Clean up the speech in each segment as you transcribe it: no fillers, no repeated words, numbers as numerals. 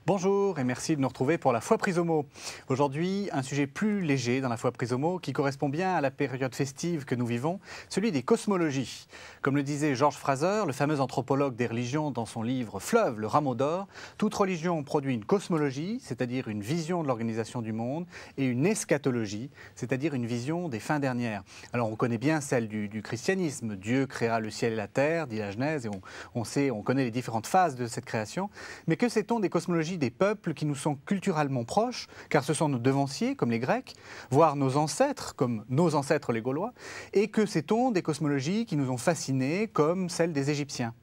Bonjour et merci de nous retrouver pour la Foi prise au mot. Aujourd'hui, un sujet plus léger dans la Foi prise au mot qui correspond bien à la période festive que nous vivons, celui des cosmologies. Comme le disait George Fraser, le fameux anthropologue des religions dans son livre Fleuve, le rameau d'or, toute religion produit une cosmologie, c'est-à-dire une vision de l'organisation du monde, et une eschatologie, c'est-à-dire une vision des fins dernières. Alors on connaît bien celle du christianisme. Dieu créa le ciel et la terre, dit la Genèse, et on connaît les différentes phases de cette création. Mais que sait-on des cosmologies des peuples qui nous sont culturellement proches, car ce sont nos devanciers, comme les Grecs, voire nos ancêtres, comme nos ancêtres les Gaulois, et que sait-on des cosmologies qui nous ont fascinés, comme celle des Égyptiens ?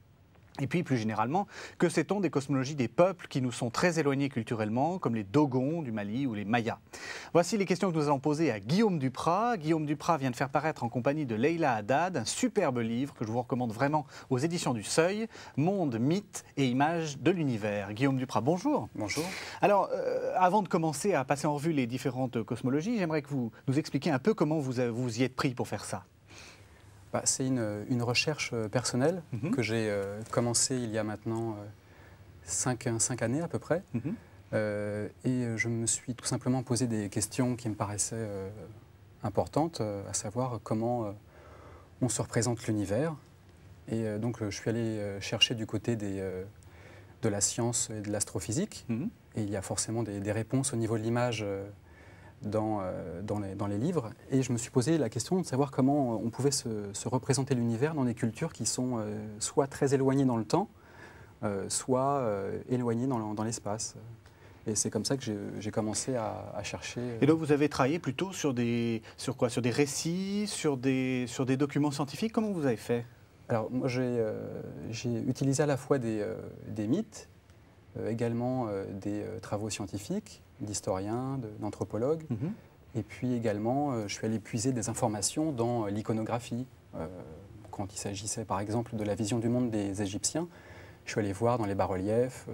Et puis, plus généralement, que sait-on des cosmologies des peuples qui nous sont très éloignés culturellement, comme les Dogons du Mali ou les Mayas? Voici les questions que nous allons poser à Guillaume Duprat. Guillaume Duprat vient de faire paraître en compagnie de Leïla Haddad un superbe livre que je vous recommande vraiment aux éditions du Seuil, Monde, mythes et images de l'univers. Guillaume Duprat, bonjour. Bonjour. Alors, avant de commencer à passer en revue les différentes cosmologies, j'aimerais que vous nous expliquiez un peu comment vous y êtes pris pour faire ça. C'est une recherche personnelle que j'ai commencée il y a maintenant 5 années à peu près. Et je me suis tout simplement posé des questions qui me paraissaient importantes, à savoir comment on se représente l'univers. Et donc je suis allé chercher du côté de la science et de l'astrophysique. Et il y a forcément des réponses au niveau de l'image dans les livres, et je me suis posé la question de savoir comment on pouvait se représenter l'univers dans des cultures qui sont soit très éloignées dans le temps, soit éloignées dans l'espace. Et c'est comme ça que j'ai commencé à chercher. Et donc vous avez travaillé plutôt sur sur des récits, sur des documents scientifiques. Comment vous avez fait? Alors moi j'ai utilisé à la fois des mythes, également des travaux scientifiques, d'historiens, d'anthropologues, et puis également je suis allé puiser des informations dans l'iconographie. Quand il s'agissait par exemple de la vision du monde des Égyptiens, je suis allé voir dans les bas-reliefs,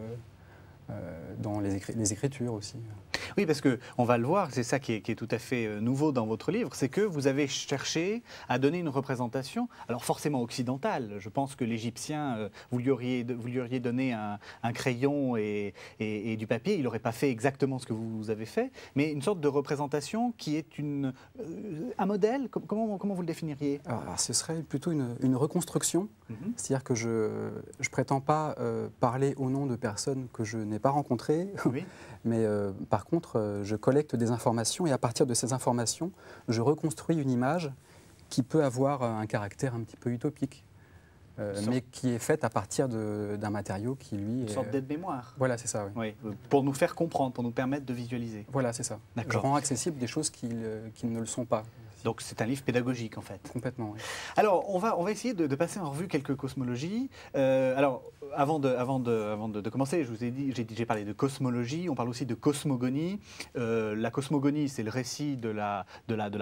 dans les écritures aussi. Oui, parce qu'on va le voir, c'est ça qui est tout à fait nouveau dans votre livre, c'est que vous avez cherché à donner une représentation, alors forcément occidentale. Je pense que l'Égyptien, vous lui auriez donné un crayon et du papier, il n'aurait pas fait exactement ce que vous avez fait, mais une sorte de représentation qui est un modèle. Comment vous le définiriez? Alors, ce serait plutôt une reconstruction, c'est-à-dire que je ne prétends pas parler au nom de personnes que je n'ai pas rencontrées, oui. Mais par contre, je collecte des informations et à partir de ces informations, je reconstruis une image qui peut avoir un caractère un petit peu utopique, mais qui est faite à partir d'un matériau qui, lui, une sorte d'aide-mémoire. Voilà, c'est ça. Oui. Oui, pour nous faire comprendre, pour nous permettre de visualiser. Voilà, c'est ça. Je rends accessible des choses qui ne le sont pas. Donc c'est un livre pédagogique en fait. Complètement, oui. Alors on va essayer de passer en revue quelques cosmologies. Alors avant de commencer, je vous ai dit, j'ai parlé de cosmologie, on parle aussi de cosmogonie. La cosmogonie, c'est le récit de la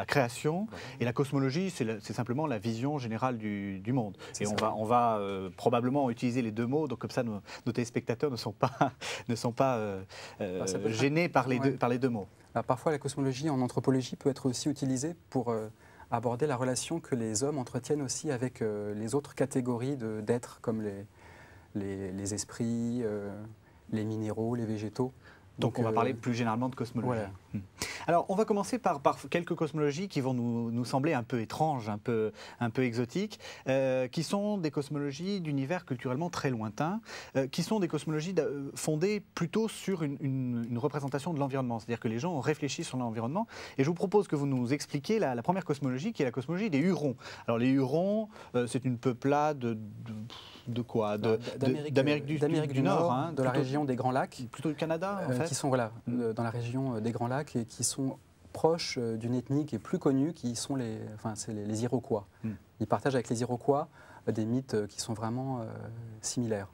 création, et la cosmologie, c'est simplement la vision générale du monde. Et on va probablement utiliser les deux mots, donc comme ça nos téléspectateurs ne sont pas gênés par les deux mots. Alors, parfois, la cosmologie en anthropologie peut être aussi utilisée pour aborder la relation que les hommes entretiennent aussi avec les autres catégories d'êtres, comme les esprits, les minéraux, les végétaux. Donc on va parler plus généralement de cosmologie. Voilà. Alors on va commencer par quelques cosmologies qui vont nous sembler un peu étranges, un peu exotiques, qui sont des cosmologies d'univers culturellement très lointains, qui sont des cosmologies fondées plutôt sur une représentation de l'environnement. C'est-à-dire que les gens ont réfléchi sur l'environnement. Et je vous propose que vous nous expliquiez la première cosmologie, qui est la cosmologie des Hurons. Alors les Hurons, c'est une peuplade de quoi? D'Amérique du Nord, hein, de la région des Grands Lacs. Plutôt du Canada, en fait. Qui sont dans la région des Grands Lacs et qui sont proches d'une ethnie qui est plus connue, qui sont les Iroquois. Ils partagent avec les Iroquois des mythes qui sont vraiment similaires.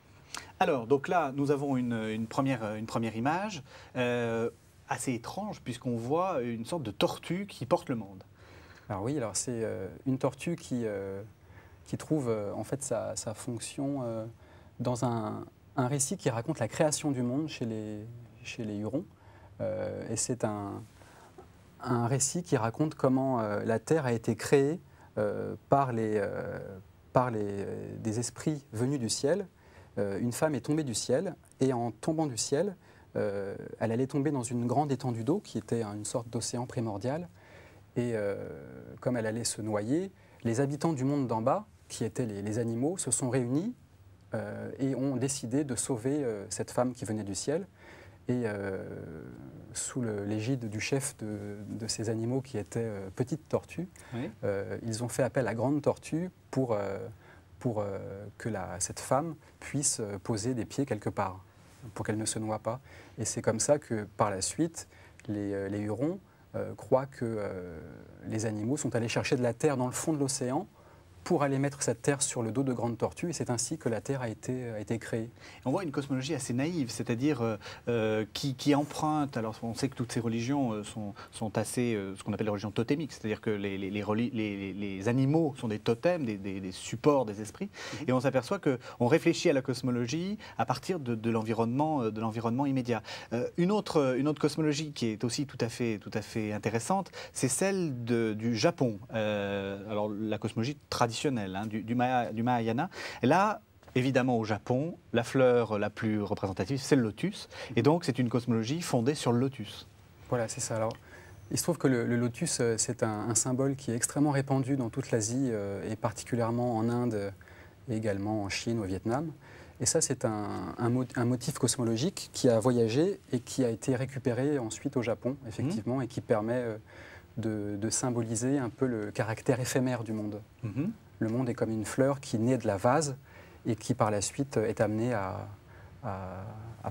Alors, donc là, nous avons une première image assez étrange, puisqu'on voit une sorte de tortue qui porte le monde. Alors oui, c'est une tortue qui trouve en fait sa fonction dans un récit qui raconte la création du monde chez les Hurons. Et c'est un récit qui raconte comment la Terre a été créée par des esprits venus du ciel. Une femme est tombée du ciel et en tombant du ciel, elle allait tomber dans une grande étendue d'eau qui était une sorte d'océan primordial. Et comme elle allait se noyer, les habitants du monde d'en bas, qui étaient les animaux, se sont réunis et ont décidé de sauver cette femme qui venait du ciel. Et sous l'égide du chef de ces animaux qui était Petite Tortue, oui. Ils ont fait appel à Grande Tortue pour que cette femme puisse poser des pieds quelque part, pour qu'elle ne se noie pas. Et c'est comme ça que par la suite, les Hurons croient que les animaux sont allés chercher de la terre dans le fond de l'océan pour aller mettre cette terre sur le dos de Grande Tortue, et c'est ainsi que la Terre a été créée. On voit une cosmologie assez naïve, c'est-à-dire qui emprunte, alors on sait que toutes ces religions sont assez, ce qu'on appelle les religions totémiques, c'est-à-dire que les animaux sont des totems, des supports des esprits, et on s'aperçoit qu'on réfléchit à la cosmologie à partir de l'environnement immédiat. Une autre cosmologie qui est aussi tout à fait intéressante, c'est celle du Japon. Alors la cosmologie traditionnelle, du Mahayana. Et là, évidemment, au Japon, la fleur la plus représentative, c'est le lotus. Et donc, c'est une cosmologie fondée sur le lotus. Voilà, c'est ça. Alors, il se trouve que le lotus, c'est un symbole qui est extrêmement répandu dans toute l'Asie, et particulièrement en Inde, et également en Chine, au Vietnam. Et ça, c'est un motif cosmologique qui a voyagé et qui a été récupéré ensuite au Japon, effectivement, et qui permet de symboliser un peu le caractère éphémère du monde. Le monde est comme une fleur qui naît de la vase et qui par la suite est amenée à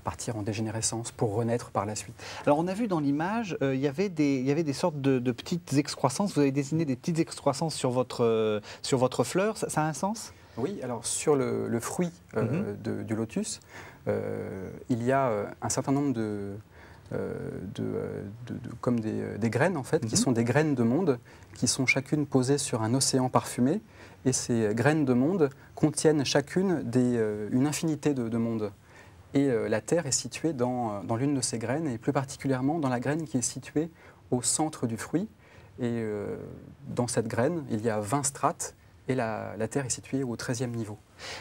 partir en dégénérescence pour renaître par la suite. Alors on a vu dans l'image, il y avait des sortes de petites excroissances. Vous avez dessiné des petites excroissances sur votre fleur. Ça a un sens ? Oui, alors sur le fruit du lotus, il y a un certain nombre comme des graines en fait, qui sont des graines de monde, qui sont chacune posées sur un océan parfumé, et ces graines de monde contiennent chacune une infinité de mondes. Et la Terre est située dans l'une de ces graines, et plus particulièrement dans la graine qui est située au centre du fruit. Et dans cette graine, il y a 20 strates, et la Terre est située au 13e niveau.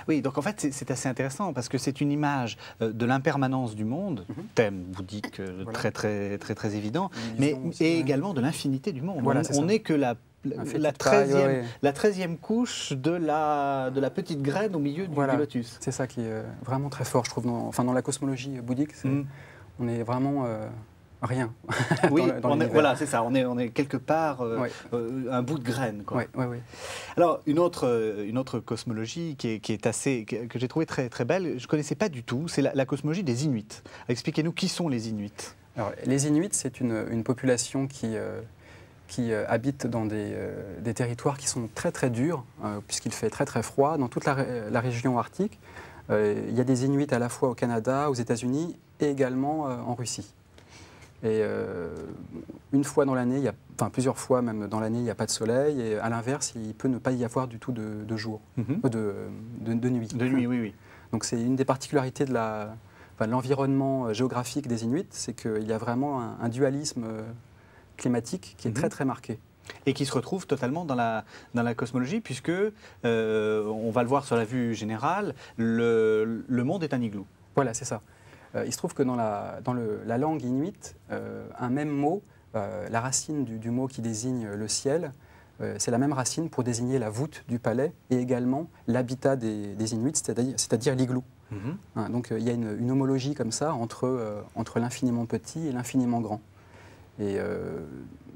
Oui, donc en fait c'est assez intéressant parce que c'est une image de l'impermanence du monde, thème bouddhique voilà. très évident, mais et également de l'infinité du monde. Voilà, on n'est que la 13e couche de la petite graine au milieu du lotus. C'est ça qui est vraiment très fort, je trouve. Dans la cosmologie bouddhique, on est vraiment... rien. Oui, voilà, c'est ça. On est quelque part un bout de graine, quoi. Oui. Alors une autre cosmologie que j'ai trouvée très belle, je connaissais pas du tout, c'est la cosmologie des Inuits. Expliquez-nous qui sont les Inuits. Alors, les Inuits, c'est une population qui habite dans des territoires qui sont très durs, puisqu'il fait très froid dans toute la région arctique. Il y a des Inuits à la fois au Canada, aux États-Unis et également en Russie. Et une fois dans l'année, plusieurs fois même dans l'année, il n'y a pas de soleil. Et à l'inverse, il peut ne pas y avoir du tout de jour, de nuit. De nuit, oui. Donc c'est une des particularités de l'environnement géographique des Inuits, c'est qu'il y a vraiment un dualisme climatique qui est très marqué. Et qui se retrouve totalement dans la cosmologie, puisque, on va le voir sur la vue générale, le monde est un igloo. Voilà, c'est ça. Il se trouve que dans la langue inuite, un même mot, la racine du mot qui désigne le ciel, c'est la même racine pour désigner la voûte du palais et également l'habitat des Inuits, c'est-à-dire l'igloo. Donc il y a une homologie comme ça entre l'infiniment petit et l'infiniment grand. Et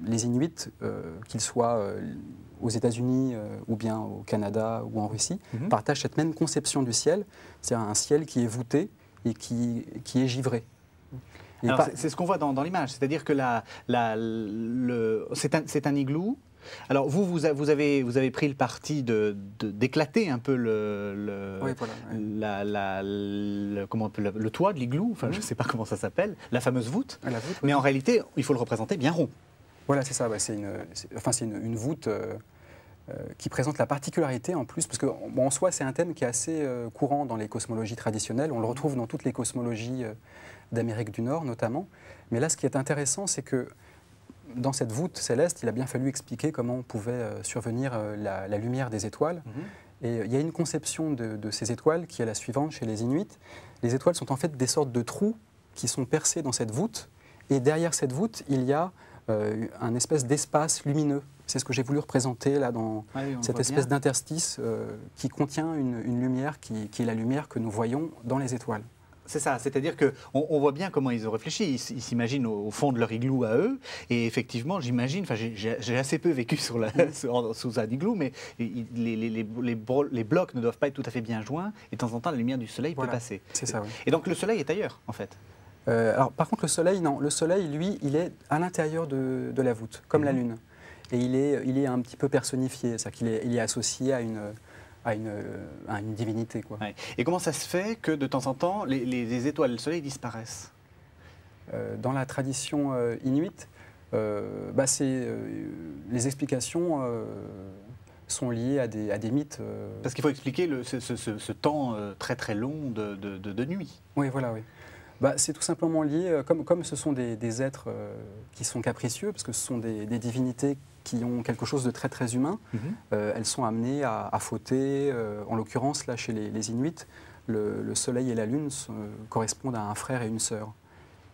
les Inuits, qu'ils soient aux États-Unis ou bien au Canada ou en Russie, partagent cette même conception du ciel, c'est-à-dire un ciel qui est voûté et qui est givré. C'est ce qu'on voit dans l'image, c'est-à-dire que c'est un igloo. Alors vous avez pris le parti d'éclater un peu le toit de l'igloo, enfin je ne sais pas comment ça s'appelle, la fameuse voûte, mais en réalité il faut le représenter bien rond. Voilà, c'est ça, c'est une voûte qui présente la particularité en plus, parce qu'en soi c'est un thème qui est assez courant dans les cosmologies traditionnelles, on le retrouve dans toutes les cosmologies d'Amérique du Nord notamment, mais là ce qui est intéressant c'est que dans cette voûte céleste, il a bien fallu expliquer comment pouvait survenir la lumière des étoiles. Et il y a une conception de ces étoiles qui est la suivante chez les Inuits. Les étoiles sont en fait des sortes de trous qui sont percés dans cette voûte. Et derrière cette voûte, il y a un espèce d'espace lumineux. C'est ce que j'ai voulu représenter là dans cette espèce d'interstice qui contient une lumière qui est la lumière que nous voyons dans les étoiles. C'est ça, c'est-à-dire qu'on voit bien comment ils ont réfléchi. Ils s'imaginent au fond de leur igloo à eux. Et effectivement, j'imagine, j'ai assez peu vécu sous un igloo, mais les blocs ne doivent pas être tout à fait bien joints. Et de temps en temps, la lumière du soleil peut passer. C'est ça, oui. Et donc le soleil est ailleurs, en fait. Alors, par contre, le soleil, non. Le soleil, lui, il est à l'intérieur de la voûte, comme la lune. Et il est un petit peu personnifié, c'est-à-dire qu'il est associé à une divinité, quoi. Ouais. Et comment ça se fait que de temps en temps, les étoiles et le soleil disparaissent? Dans la tradition inuite, les explications sont liées à des mythes. Parce qu'il faut expliquer ce temps très très long de nuit. Oui, voilà, oui. C'est tout simplement lié, comme ce sont des êtres qui sont capricieux, parce que ce sont des divinités qui ont quelque chose de très très humain, elles sont amenées à fauter. En l'occurrence, là, chez les Inuits, le soleil et la lune correspondent à un frère et une sœur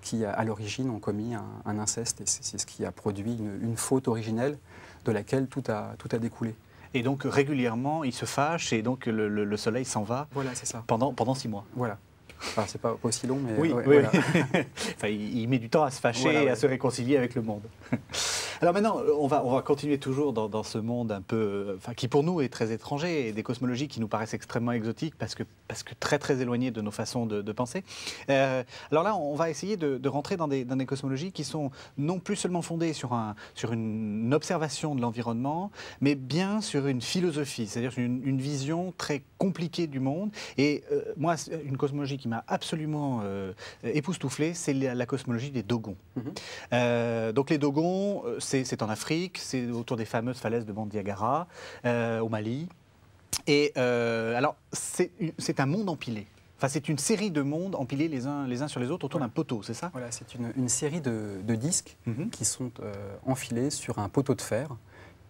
qui, à l'origine, ont commis un inceste, et c'est ce qui a produit une faute originelle de laquelle tout a découlé. Et donc, régulièrement, ils se fâchent, et donc le soleil s'en va. Voilà, c'est ça. Pendant 6 mois. Voilà. Enfin, c'est pas aussi long, mais... Oui, voilà. Enfin, il met du temps à se fâcher et à se réconcilier avec le monde. Alors maintenant, on va continuer toujours dans ce monde un peu... qui pour nous est très étranger, et des cosmologies qui nous paraissent extrêmement exotiques parce que très très éloignées de nos façons de penser. Alors là, on va essayer de rentrer dans des cosmologies qui sont non plus seulement fondées sur une observation de l'environnement, mais bien sur une philosophie, c'est-à-dire une vision très compliquée du monde. Et moi, une cosmologie qui m'a absolument époustouflé, c'est la cosmologie des Dogons. Donc les Dogons, c'est en Afrique, c'est autour des fameuses falaises de Mont Niagara, au Mali. Et alors, c'est un monde empilé. Enfin, c'est une série de mondes empilés les uns sur les autres autour d'un poteau, c'est ça? Voilà, c'est une série de disques qui sont enfilés sur un poteau de fer.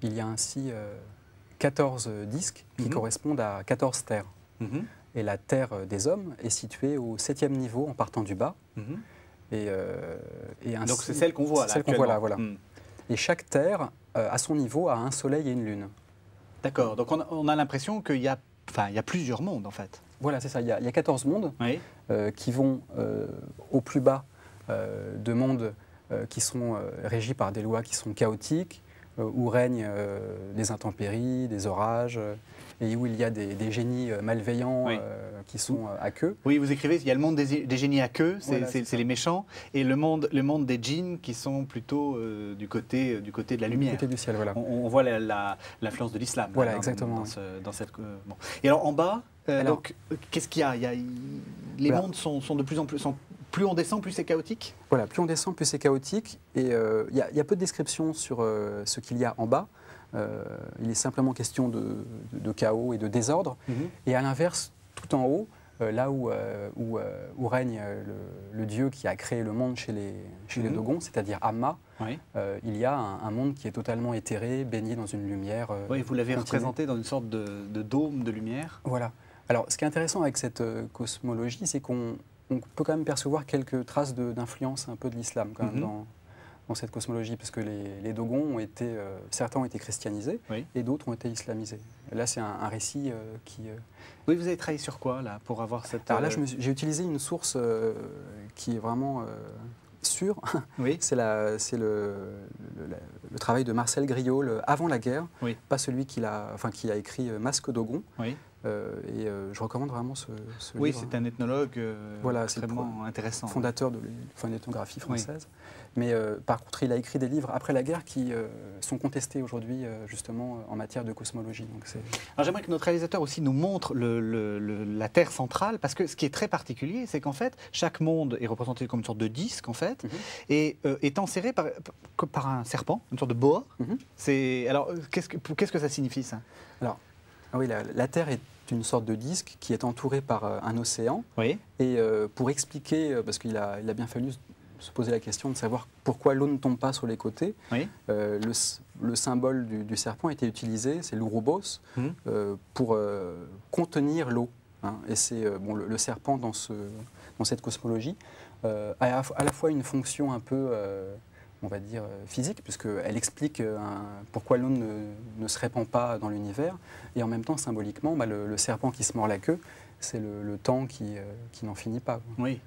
Il y a ainsi 14 disques qui correspondent à 14 terres. Et la terre des hommes est située au 7e niveau en partant du bas. Et ainsi, donc c'est celle qu'on voit là. Celle qu'on voit là, voilà. Et chaque terre, à son niveau, a un soleil et une lune. D'accord, donc on a l'impression qu'il y a plusieurs mondes en fait. Voilà, c'est ça. Il y a 14 mondes qui vont au plus bas de mondes qui sont régis par des lois qui sont chaotiques, où règnent des intempéries, des orages, et où il y a des génies malveillants qui sont à queue. Oui, vous écrivez, il y a le monde des génies à queue, c'est les méchants, et le monde des djinns qui sont plutôt du côté de la lumière. Du côté du ciel, voilà. On voit l'influence de l'islam. Voilà, exactement. Dans cette, bon. Et alors en bas, donc qu'est-ce qu'il y a, les mondes sont de plus en plus... Plus on descend, plus c'est chaotique? Voilà, plus on descend, plus c'est chaotique. Et il y a peu de descriptions sur ce qu'il y a en bas. Il est simplement question de chaos et de désordre. Et à l'inverse, tout en haut, là où règne le dieu qui a créé le monde chez les Dogons, c'est-à-dire Amma, il y a un monde qui est totalement éthéré, baigné dans une lumière. Oui, vous l'avez représenté dans une sorte de dôme de lumière. Voilà. Alors, ce qui est intéressant avec cette cosmologie, c'est qu'on peut quand même percevoir quelques traces d'influence un peu de l'islam quand même dans cette cosmologie, parce que les Dogons certains ont été christianisés et d'autres ont été islamisés. Là, c'est un récit qui... Oui, vous avez travaillé sur quoi, là, pour avoir cette... Alors là, j'ai utilisé une source qui est vraiment sûre. Oui. C'est le travail de Marcel Griault, avant la guerre, pas celui qui a écrit Masque Dogon. Et je recommande vraiment ce livre. Oui, c'est un ethnologue extrêmement intéressant. Fondateur de l'ethnographie française. Mais par contre, il a écrit des livres après la guerre qui sont contestés aujourd'hui, justement, en matière de cosmologie. Alors j'aimerais que notre réalisateur aussi nous montre la Terre centrale, parce que ce qui est très particulier, c'est qu'en fait, chaque monde est représenté comme une sorte de disque, en fait, et est enserré par un serpent, une sorte de boa. Alors, qu'est-ce que ça signifie, ça? Alors, oui, la Terre est une sorte de disque qui est entouré par un océan. Et pour expliquer, parce qu'il a bien fallu se poser la question de savoir pourquoi l'eau ne tombe pas sur les côtés, le symbole du serpent a été utilisé, c'est l'Ouroboros, pour contenir l'eau. Et c'est le serpent dans cette cosmologie à la fois une fonction un peu, on va dire, physique, puisqu'elle explique pourquoi l'eau ne se répand pas dans l'univers, et en même temps, symboliquement, le serpent qui se mord la queue, c'est le temps qui n'en finit pas. Oui.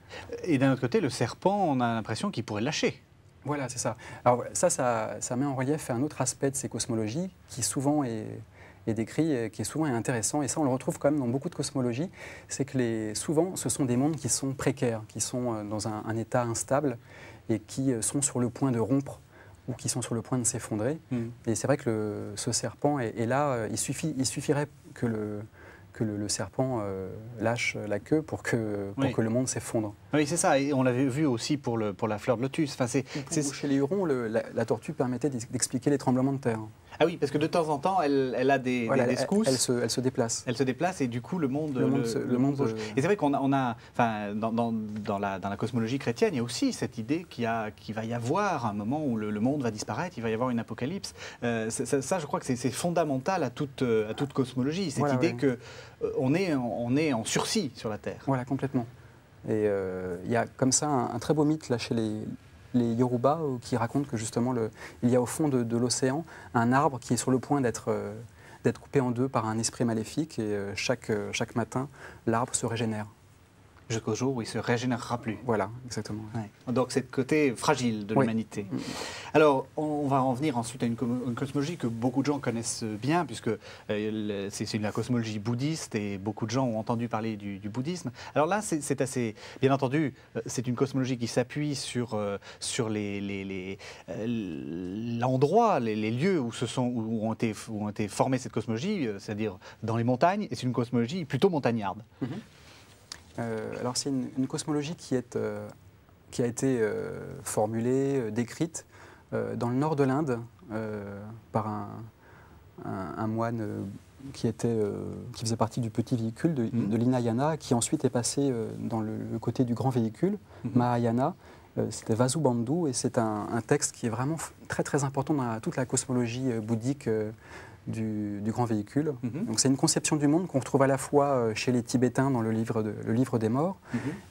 Et d'un autre côté, le serpent, on a l'impression qu'il pourrait lâcher. Voilà, c'est ça. Alors ça met en relief un autre aspect de ces cosmologies qui souvent est décrit, qui est souvent intéressant, et ça on le retrouve quand même dans beaucoup de cosmologies, c'est que souvent ce sont des mondes qui sont précaires, qui sont dans un état instable et qui sont sur le point de rompre ou qui sont sur le point de s'effondrer. Et c'est vrai que ce serpent est là, il suffirait que le serpent lâche la queue pour que le monde s'effondre. Oui, c'est ça. Et on l'avait vu aussi pour la fleur de lotus. Enfin, chez les Hurons, la tortue permettait d'expliquer les tremblements de terre. Ah oui, parce que de temps en temps, elle a des secousses. Elle se déplace. Elle se déplace et du coup, le monde bouge. Et c'est vrai qu'on enfin, dans la cosmologie chrétienne, il y a aussi cette idée qu'il va y avoir un moment où le monde va disparaître, il va y avoir une apocalypse. Ça, je crois que c'est fondamental à toute cosmologie, cette idée qu'on est en sursis sur la Terre. Voilà, complètement. Et il y a comme ça un très beau mythe là chez les Yoruba qui racontent que justement il y a au fond de l'océan un arbre qui est sur le point d'être coupé en deux par un esprit maléfique, et chaque matin l'arbre se régénère. Jusqu'au jour où il ne se régénérera plus. Voilà, exactement. Ouais. Donc c'est le côté fragile de l'humanité. Alors on va en venir ensuite à une cosmologie que beaucoup de gens connaissent bien, puisque c'est la cosmologie bouddhiste et beaucoup de gens ont entendu parler du bouddhisme. Alors là c'est assez, bien entendu, c'est une cosmologie qui s'appuie sur l'endroit, les lieux où ont été formées cette cosmologie, c'est-à-dire dans les montagnes, et c'est une cosmologie plutôt montagnarde. Alors c'est une cosmologie qui a été formulée, décrite dans le nord de l'Inde par un moine qui faisait partie du petit véhicule de l'Hinayana, qui ensuite est passé dans le côté du grand véhicule, Mahayana. C'était Vasubandhu, et c'est un texte qui est vraiment très très important dans toute la cosmologie bouddhique du grand véhicule. Donc c'est une conception du monde qu'on retrouve à la fois chez les Tibétains dans le livre des morts,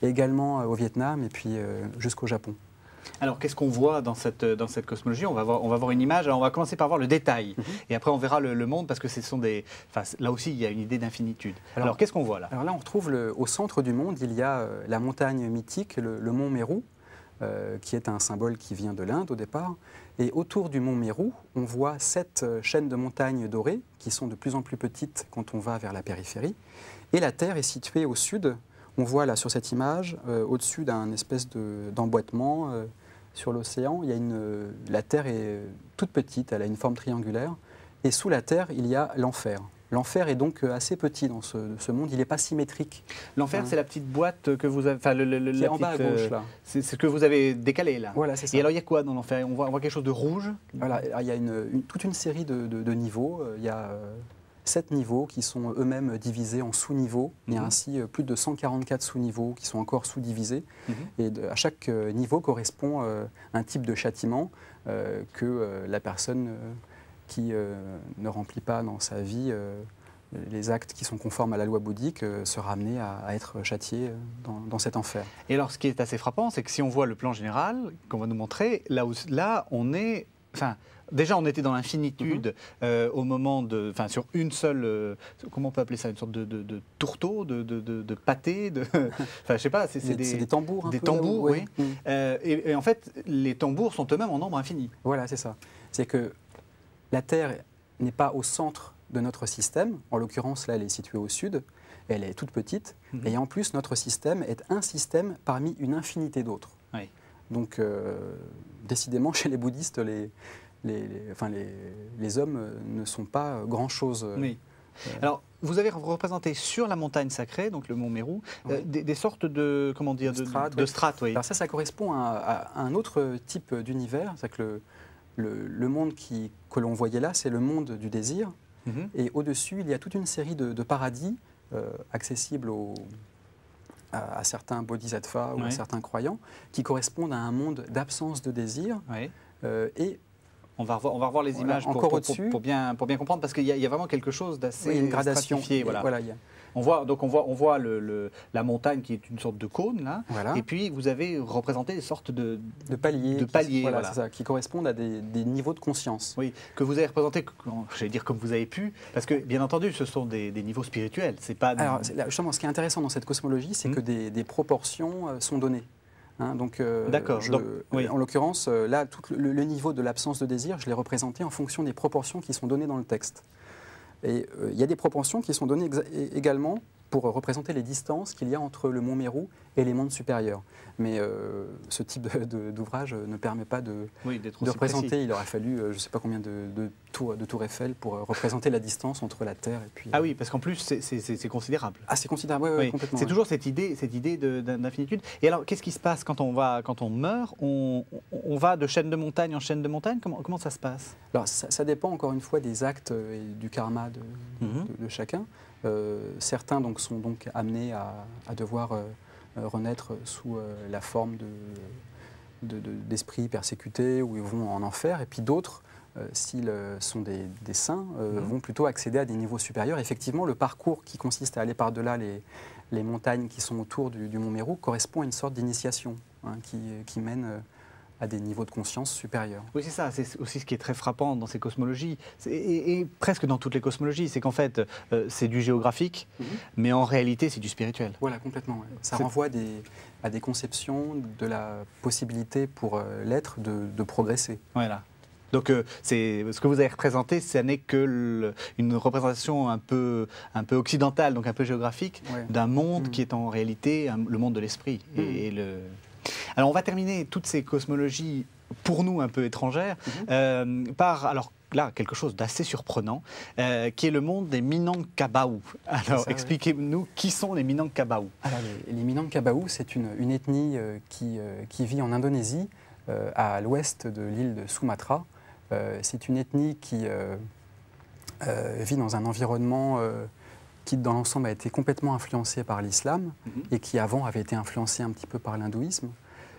et également au Vietnam, et puis jusqu'au Japon. Alors qu'est-ce qu'on voit dans cette cosmologie? On va voir une image. Alors, on va commencer par voir le détail, et après on verra le monde, parce que là aussi il y a une idée d'infinitude. Alors qu'est-ce qu'on voit là? Alors là on retrouve au centre du monde, il y a la montagne mythique, le mont Méru, qui est un symbole qui vient de l'Inde au départ. Et autour du mont Méru, on voit 7 chaînes de montagnes dorées qui sont de plus en plus petites quand on va vers la périphérie. Et la Terre est située au sud. On voit là sur cette image, au-dessus d'un espèce d'emboîtement sur l'océan, la Terre est toute petite, elle a une forme triangulaire. Et sous la Terre, il y a l'enfer. L'enfer est donc assez petit dans ce monde, il n'est pas symétrique. L'enfer, c'est la petite boîte que vous avez... Enfin, c'est en bas à gauche, là. C'est ce que vous avez décalé, là. Voilà, c'est ça. Et alors, il y a quoi dans l'enfer? On voit quelque chose de rouge? Voilà, il y a toute une série de niveaux. Il y a 7 niveaux qui sont eux-mêmes divisés en sous-niveaux. Il y a ainsi plus de 144 sous-niveaux qui sont encore sous-divisés. Et à chaque niveau correspond un type de châtiment que la personne... qui ne remplit pas dans sa vie les actes qui sont conformes à la loi bouddhique sera amené à être châtié dans cet enfer. Et alors, ce qui est assez frappant, c'est que si on voit le plan général, qu'on va nous montrer, là on est... Enfin, déjà, on était dans l'infinitude au moment de... Enfin, sur une seule... comment on peut appeler ça? Une sorte de tourteau, de pâté, enfin, je sais pas, c'est des tambours. Des tambours, oui. Et en fait, les tambours sont eux-mêmes en nombre infini. Voilà, c'est ça. C'est que la Terre n'est pas au centre de notre système. En l'occurrence, là, elle est située au sud. Elle est toute petite. Et en plus, notre système est un système parmi une infinité d'autres. Oui. Donc, décidément, chez les bouddhistes, les hommes ne sont pas grand-chose. Oui. Alors, vous avez représenté sur la montagne sacrée, donc le mont Méru, des sortes de, comment dire, de strates. Oui. Alors ça correspond à un autre type d'univers. C'est que le monde que l'on voyait là, c'est le monde du désir. Et au-dessus, il y a toute une série de paradis accessibles à certains bodhisattvas ou à certains croyants, qui correspondent à un monde d'absence de désir. Et on va revoir les images pour bien comprendre, parce qu'il y a vraiment quelque chose d'assez une gradation. stratifié. Voilà. On voit la montagne qui est une sorte de cône, là, voilà. Et puis vous avez représenté des sortes de paliers, voilà. C'est ça, qui correspondent à des niveaux de conscience. Oui, que vous avez représenté, j'allais dire comme vous avez pu, parce que bien entendu, ce sont des niveaux spirituels. C'est pas. Alors justement, ce qui est intéressant dans cette cosmologie, c'est que des proportions sont données. Hein, donc, d'accord. Oui. En l'occurrence, là, tout le niveau de l'absence de désir, je l'ai représenté en fonction des proportions qui sont données dans le texte. Et il y a des proportions qui sont données également pour représenter les distances qu'il y a entre le mont Mérou et les mondes supérieurs. Mais ce type d'ouvrage ne permet pas de représenter. Précis. Il aurait fallu, je ne sais pas combien de tours Eiffel pour représenter la distance entre la Terre et puis... Ah oui, parce qu'en plus, c'est considérable. Ah, c'est considérable, oui, complètement. C'est toujours cette idée d'infinitude. Et alors, qu'est-ce qui se passe quand on meurt? On va de chaîne de montagne en chaîne de montagne? Comment ça se passe? Alors, ça dépend encore une fois des actes et du karma de chacun. Certains sont donc amenés à devoir renaître sous la forme d'esprits persécutés où ils vont en enfer, et puis d'autres, s'ils sont des saints, vont plutôt accéder à des niveaux supérieurs. Effectivement, le parcours qui consiste à aller par-delà les montagnes qui sont autour du mont Mérou correspond à une sorte d'initiation qui mène à des niveaux de conscience supérieurs. Oui, c'est ça. C'est aussi ce qui est très frappant dans ces cosmologies, et presque dans toutes les cosmologies, c'est qu'en fait, c'est du géographique, mais en réalité, c'est du spirituel. Voilà, complètement. Ouais. Ça renvoie à des conceptions de la possibilité pour l'être de progresser. Voilà. Donc, ce que vous avez représenté, ce n'est que une représentation un peu occidentale, donc un peu géographique, d'un monde qui est en réalité le monde de l'esprit. Alors, on va terminer toutes ces cosmologies, pour nous un peu étrangères, par quelque chose d'assez surprenant, qui est le monde des Minangkabau. Alors, expliquez-nous qui sont les Minangkabau. Alors, les Minangkabau, c'est une ethnie qui vit en Indonésie, à l'ouest de l'île de Sumatra. C'est une ethnie qui vit dans un environnement qui, dans l'ensemble, a été complètement influencé par l'islam et qui, avant, avait été influencé un petit peu par l'hindouisme.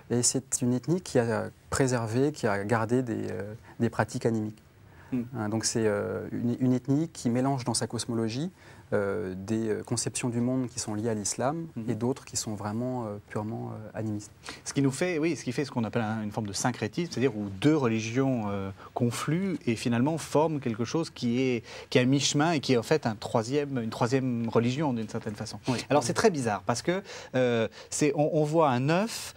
Et c'est une ethnie qui a préservé, qui a gardé des pratiques animiques. Donc c'est une ethnie qui mélange dans sa cosmologie des conceptions du monde qui sont liées à l'islam et d'autres qui sont vraiment purement animistes. Ce qui fait ce qu'on appelle une forme de syncrétisme, c'est-à-dire où deux religions confluent et finalement forment quelque chose qui est à mi-chemin et qui est en fait une troisième religion d'une certaine façon. Oui. Alors c'est très bizarre parce que on voit un œuf,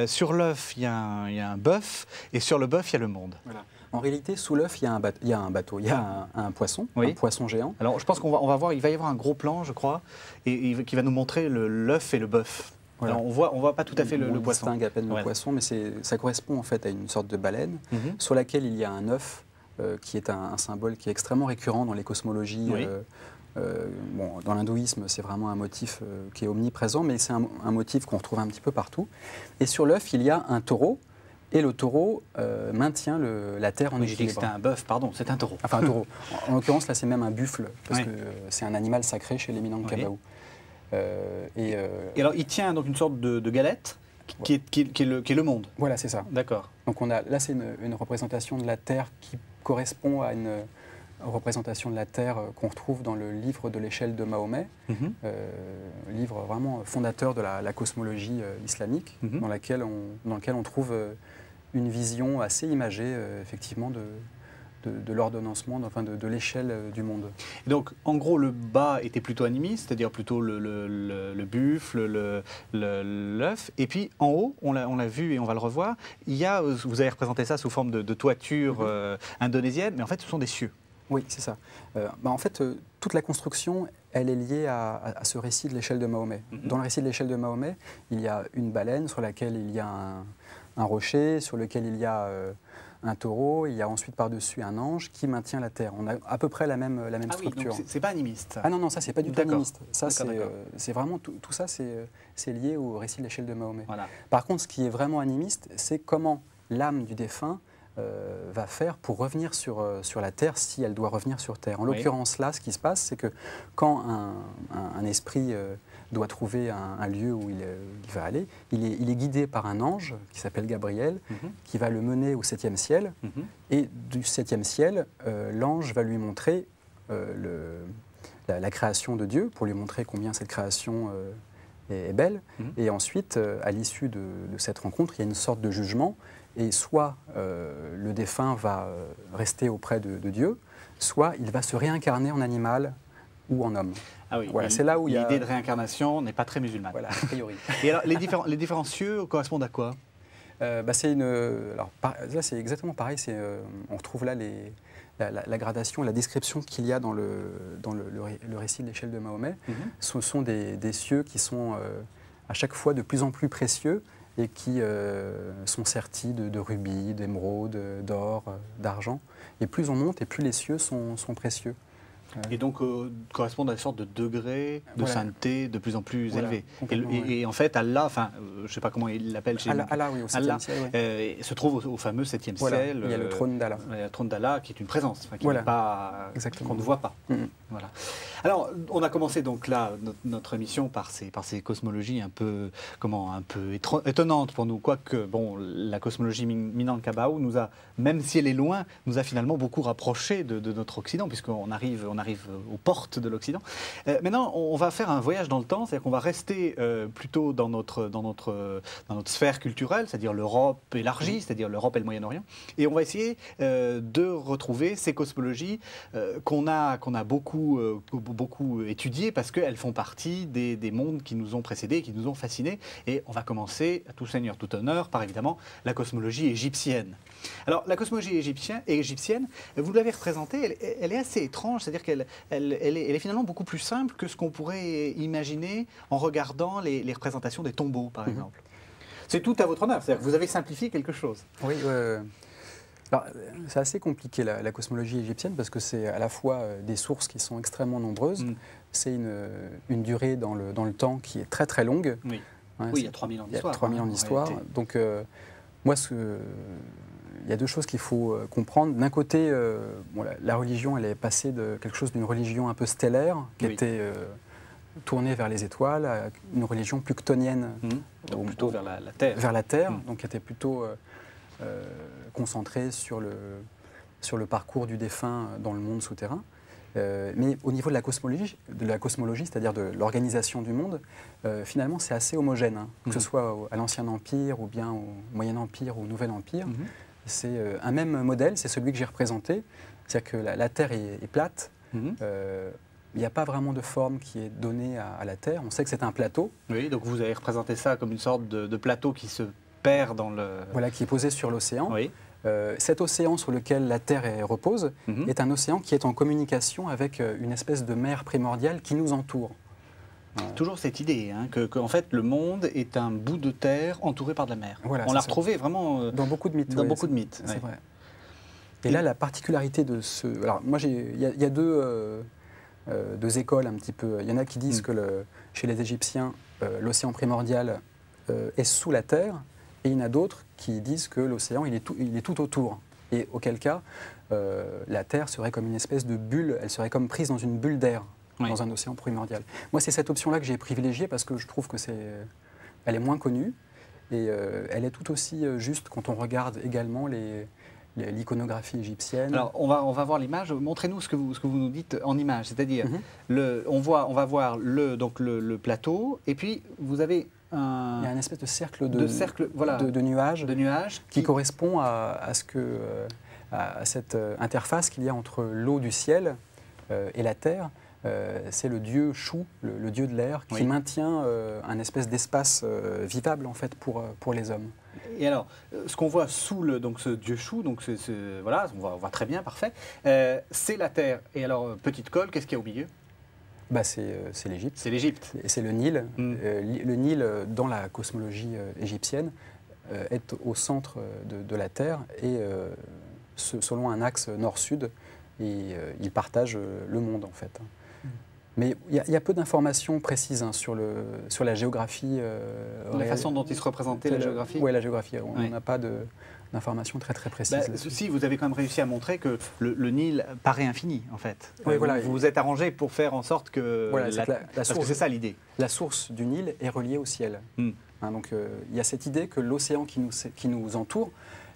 sur l'œuf il y a un bœuf et sur le bœuf il y a le monde. Voilà. En réalité, sous l'œuf, il y a un bateau, il y a un poisson, un poisson géant. Alors, je pense qu'on va voir, il va y avoir un gros plan, je crois, et qui va nous montrer l'œuf et le bœuf. Voilà. Alors, on voit pas tout à fait le poisson. On distingue à peine le poisson, mais ça correspond en fait à une sorte de baleine sur laquelle il y a un œuf, qui est un symbole qui est extrêmement récurrent dans les cosmologies. Dans l'hindouisme, c'est vraiment un motif qui est omniprésent, mais c'est un motif qu'on retrouve un petit peu partout. Et sur l'œuf, il y a un taureau. Et le taureau maintient la terre en équilibre. J'ai dit que c'était un bœuf, pardon, c'est un taureau. Enfin, un taureau. En l'occurrence, là, c'est même un buffle, parce que c'est un animal sacré chez les Minangkabau. Et alors, il tient donc une sorte de galette qui est le monde. Voilà, c'est ça. D'accord. Donc, là, c'est une représentation de la Terre qui correspond à une représentation de la Terre qu'on retrouve dans le livre de l'échelle de Mahomet, livre vraiment fondateur de la cosmologie islamique, dans lequel on trouve une vision assez imagée, effectivement, de l'ordonnancement, enfin de l'échelle du monde. Et donc, en gros, le bas était plutôt animiste, c'est-à-dire plutôt le buffle, l'œuf. Et puis, en haut, on l'a vu et on va le revoir, vous avez représenté ça sous forme de toiture indonésienne, mais en fait, ce sont des cieux. Oui, c'est ça. En fait, toute la construction, elle est liée à ce récit de l'échelle de Mahomet. Dans le récit de l'échelle de Mahomet, il y a une baleine sur laquelle il y a un rocher, sur lequel il y a un taureau, il y a ensuite par-dessus un ange qui maintient la terre. On a à peu près la même structure. Oui, c'est pas animiste, ça. Ah non, ça c'est pas du tout animiste. Ça c'est vraiment tout ça, c'est lié au récit de l'échelle de Mahomet. Voilà. Par contre, ce qui est vraiment animiste, c'est comment l'âme du défunt va faire pour revenir sur la Terre si elle doit revenir sur Terre. En l'occurrence, là, ce qui se passe, c'est que quand un esprit doit trouver un lieu où il va aller, il est guidé par un ange qui s'appelle Gabriel, qui va le mener au 7e ciel. Et du 7e ciel, l'ange va lui montrer la création de Dieu, pour lui montrer combien cette création est belle. Et ensuite, à l'issue de cette rencontre, il y a une sorte de jugement. Et soit le défunt va rester auprès de Dieu, soit il va se réincarner en animal ou en homme. Ah oui, voilà, c'est là où l'idée de réincarnation n'est pas très musulmane. Voilà, a priori. Et alors, les différents cieux correspondent à quoi? Là, c'est exactement pareil. On retrouve là la gradation, la description qu'il y a dans le récit de l'échelle de Mahomet. Ce sont des cieux qui sont à chaque fois de plus en plus précieux et qui sont sertis de rubis, d'émeraudes, d'or, d'argent. Et plus on monte, et plus les cieux sont précieux. Et donc correspondent à une sorte de degré de sainteté de plus en plus élevé. Et en fait, Allah, je ne sais pas comment il l'appelle chez nous. Allah, oui, au 7e ciel, se trouve au fameux 7e ciel. Il y a le trône d'Allah. Le trône d'Allah qui est une présence, qui n'est pas, qu'on ne voit pas. Voilà. Alors, on a commencé donc là notre émission par ces cosmologies un peu étonnantes pour nous. Quoique, bon, la cosmologie Minangkabau nous a, même si elle est loin, nous a finalement beaucoup rapprochés de notre Occident, puisqu'on arrive aux portes de l'Occident. Maintenant, on va faire un voyage dans le temps, c'est-à-dire qu'on va rester plutôt dans notre sphère culturelle, c'est-à-dire l'Europe élargie, c'est-à-dire l'Europe et le Moyen-Orient, et on va essayer de retrouver ces cosmologies qu'on a beaucoup étudiées parce qu'elles font partie des mondes qui nous ont précédés, qui nous ont fascinés. Et on va commencer, à tout seigneur, tout honneur, par évidemment la cosmologie égyptienne. Alors, la cosmologie égyptienne, vous l'avez représentée, elle est assez étrange, c'est-à-dire qu'elle est finalement beaucoup plus simple que ce qu'on pourrait imaginer en regardant les représentations des tombeaux, par exemple. C'est tout à votre honneur, c'est-à-dire que vous avez simplifié quelque chose. Oui, c'est assez compliqué la cosmologie égyptienne parce que c'est à la fois des sources qui sont extrêmement nombreuses, c'est une durée dans le temps qui est très très longue. Oui, il y a 3000 ans d'histoire. 3000 ans d'histoire. Donc, moi, il y a deux choses qu'il faut comprendre. D'un côté, la religion, elle est passée de quelque chose d'une religion un peu stellaire, qui était tournée vers les étoiles, à une religion plus chtonienne. Donc plutôt vers la Terre. Vers la Terre, donc qui était plutôt concentrée sur le parcours du défunt dans le monde souterrain. Mais au niveau de la cosmologie, c'est-à-dire de l'organisation du monde, finalement, c'est assez homogène, que ce soit à l'Ancien Empire ou bien au Moyen Empire ou au Nouvel Empire. C'est un même modèle, c'est celui que j'ai représenté. C'est-à-dire que la Terre est plate. Il n'y a pas vraiment de forme qui est donnée à la Terre. On sait que c'est un plateau. Oui, donc vous avez représenté ça comme une sorte de plateau qui se perd dans le... Voilà, qui est posé sur l'océan. Oui. Cet océan sur lequel la Terre repose est un océan qui est en communication avec une espèce de mer primordiale qui nous entoure. Toujours cette idée que en fait, le monde est un bout de terre entouré par de la mer. Voilà, on l'a retrouvé vraiment dans beaucoup de mythes. Dans beaucoup de mythes. C'est vrai. Et là, la particularité de ce... Alors, moi, il y a deux écoles un petit peu. Il y en a qui disent que chez les Égyptiens, l'océan primordial est sous la Terre, et il y en a d'autres qui disent que l'océan, il est tout autour. Et auquel cas, la Terre serait comme une espèce de bulle, elle serait comme prise dans une bulle d'air. Dans un océan primordial. Moi, c'est cette option-là que j'ai privilégiée parce que je trouve que elle est moins connue et elle est tout aussi juste quand on regarde également l'iconographie égyptienne. Alors, on va voir l'image. Montrez-nous ce que vous nous dites en image. C'est-à-dire, on va voir le plateau et puis vous avez il y a une espèce de cercle de nuages qui correspond à cette interface qu'il y a entre l'eau du ciel et la terre. C'est le dieu Chou, le dieu de l'air, qui maintient un espèce d'espace vivable en fait pour les hommes. Et alors, ce qu'on voit sous ce dieu Chou, voilà, on voit très bien, parfait, c'est la terre. Et alors, petite colle, qu'est-ce qu'il y a au milieu? C'est l'Égypte. C'est l'Égypte. C'est le Nil. Le Nil, dans la cosmologie égyptienne, est au centre de la Terre et selon un axe nord-sud, et il partage le monde en fait. Mais il y a peu d'informations précises sur la géographie la façon dont il se représentait la géographie. Oui, la géographie. On n'a pas d'informations très précises. Si, vous avez quand même réussi à montrer que le Nil paraît infini, en fait. Oui, vous vous êtes arrangé pour faire en sorte que... Voilà, parce que c'est ça l'idée. La source du Nil est reliée au ciel. Donc il y a cette idée que l'océan qui nous entoure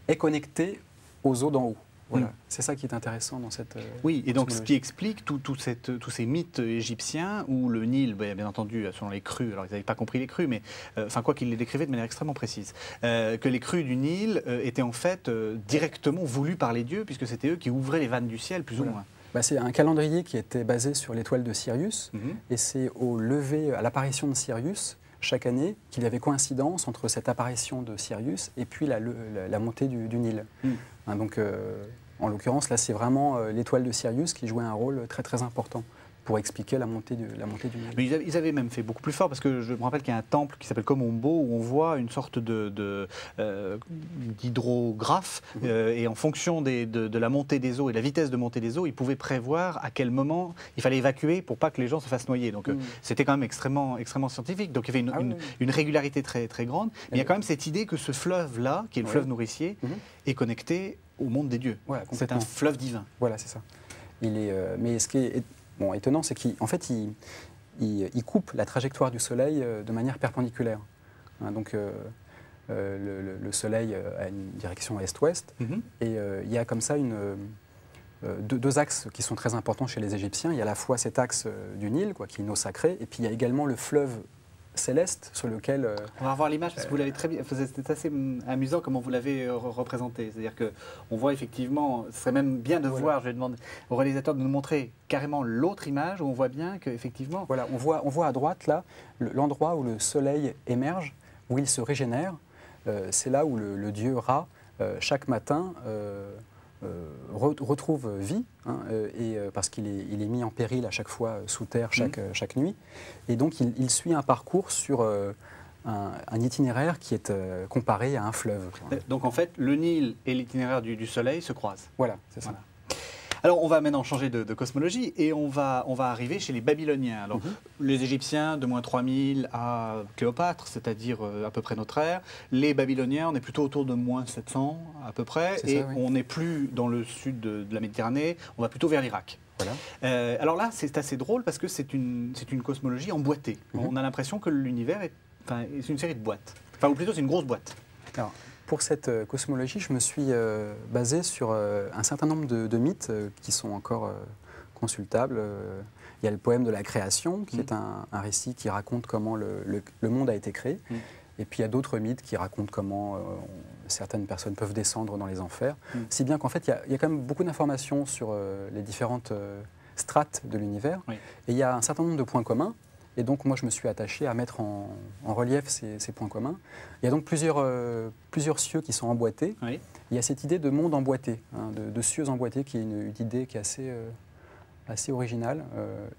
est connecté aux eaux d'en haut. Voilà, c'est ça qui est intéressant dans cette. Oui, et donc ce qui explique tous ces mythes égyptiens où le Nil, bien entendu, selon les crues, alors ils n'avaient pas compris les crues, mais enfin quoi qu'ils les décrivaient de manière extrêmement précise, que les crues du Nil étaient en fait directement voulues par les dieux, puisque c'était eux qui ouvraient les vannes du ciel, plus ou moins. Bah, c'est un calendrier qui était basé sur l'étoile de Sirius, et c'est au lever, à l'apparition de Sirius, chaque année, qu'il y avait coïncidence entre cette apparition de Sirius et puis la montée du Nil. Hein, donc, en l'occurrence, là, c'est vraiment l'étoile de Sirius qui jouait un rôle très très important pour expliquer la montée du Nil. Mais ils avaient même fait beaucoup plus fort, parce que je me rappelle qu'il y a un temple qui s'appelle Komombo, où on voit une sorte d'hydrographe, et en fonction de la montée des eaux et de la vitesse de montée des eaux, ils pouvaient prévoir à quel moment il fallait évacuer pour pas que les gens se fassent noyer. Donc c'était quand même extrêmement scientifique. Donc il y avait une régularité très, très grande. Mais il y a quand même cette idée que ce fleuve-là, qui est le fleuve nourricier, est connecté au monde des dieux. Voilà, c'est un fleuve divin. Voilà, c'est ça. Mais ce qui est étonnant, c'est qu'en fait, il coupe la trajectoire du Soleil de manière perpendiculaire. Hein, donc, le Soleil a une direction est-ouest, et il y a comme ça deux axes qui sont très importants chez les Égyptiens. Il y a à la fois cet axe du Nil, qui est une eau sacrée, et puis il y a également le fleuve céleste sur lequel... On va revoir l'image, parce que vous l'avez très bien... C'est assez amusant comment vous l'avez représenté. C'est-à-dire qu'on voit effectivement... Ce serait même bien de voir, je vais demander au réalisateur de nous montrer carrément l'autre image, où on voit bien qu'effectivement... Voilà, on voit à droite, là, l'endroit où le soleil émerge, où il se régénère. C'est là où le dieu Ra, chaque matin... retrouve vie, hein, parce qu'il est mis en péril à chaque fois sous terre chaque nuit. Et donc il suit un parcours sur un itinéraire qui est comparé à un fleuve. Donc en fait, le Nil et l'itinéraire du Soleil se croisent. Voilà, c'est ça. Voilà. Alors on va maintenant changer de cosmologie et on va arriver chez les Babyloniens. Alors les Égyptiens de moins 3000 à Cléopâtre, c'est-à-dire à peu près notre ère. Les Babyloniens, on est plutôt autour de moins 700 à peu près, et ça, on n'est plus dans le sud de la Méditerranée, on va plutôt vers l'Irak. Voilà. Alors là, c'est assez drôle parce que c'est une cosmologie emboîtée. On a l'impression que l'univers est une série de boîtes. Enfin, ou plutôt c'est une grosse boîte. Alors, pour cette cosmologie, je me suis basé sur un certain nombre de mythes qui sont encore consultables. Il y a le poème de la création, qui est un récit qui raconte comment le monde a été créé. Et puis il y a d'autres mythes qui racontent comment certaines personnes peuvent descendre dans les enfers. Si bien qu'en fait, il y a quand même beaucoup d'informations sur les différentes strates de l'univers. Et il y a un certain nombre de points communs. Et donc, moi, je me suis attaché à mettre en relief ces points communs. Il y a donc plusieurs cieux qui sont emboîtés. Il y a cette idée de monde emboîté, hein, de cieux emboîtés, qui est une idée qui est assez originale.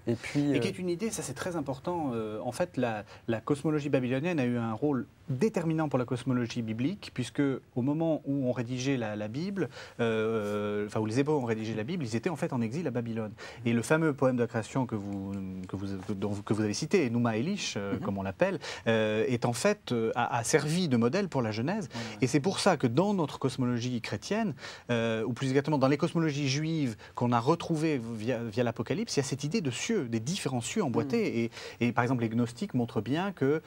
Et qui est une idée, ça c'est très important. En fait, la cosmologie babylonienne a eu un rôle déterminant pour la cosmologie biblique, puisque au moment où on rédigeait la Bible, où les Hébreux ont rédigé la Bible, ils étaient en fait en exil à Babylone. Et le fameux poème de la création que vous avez cité, Nouma Elish, comme on l'appelle, est en fait a servi de modèle pour la Genèse. Et c'est pour ça que dans notre cosmologie chrétienne, ou plus exactement dans les cosmologies juives qu'on a retrouvées via l'Apocalypse, il y a cette idée de cieux, des différents cieux emboîtés. Et par exemple, les gnostiques montrent bien que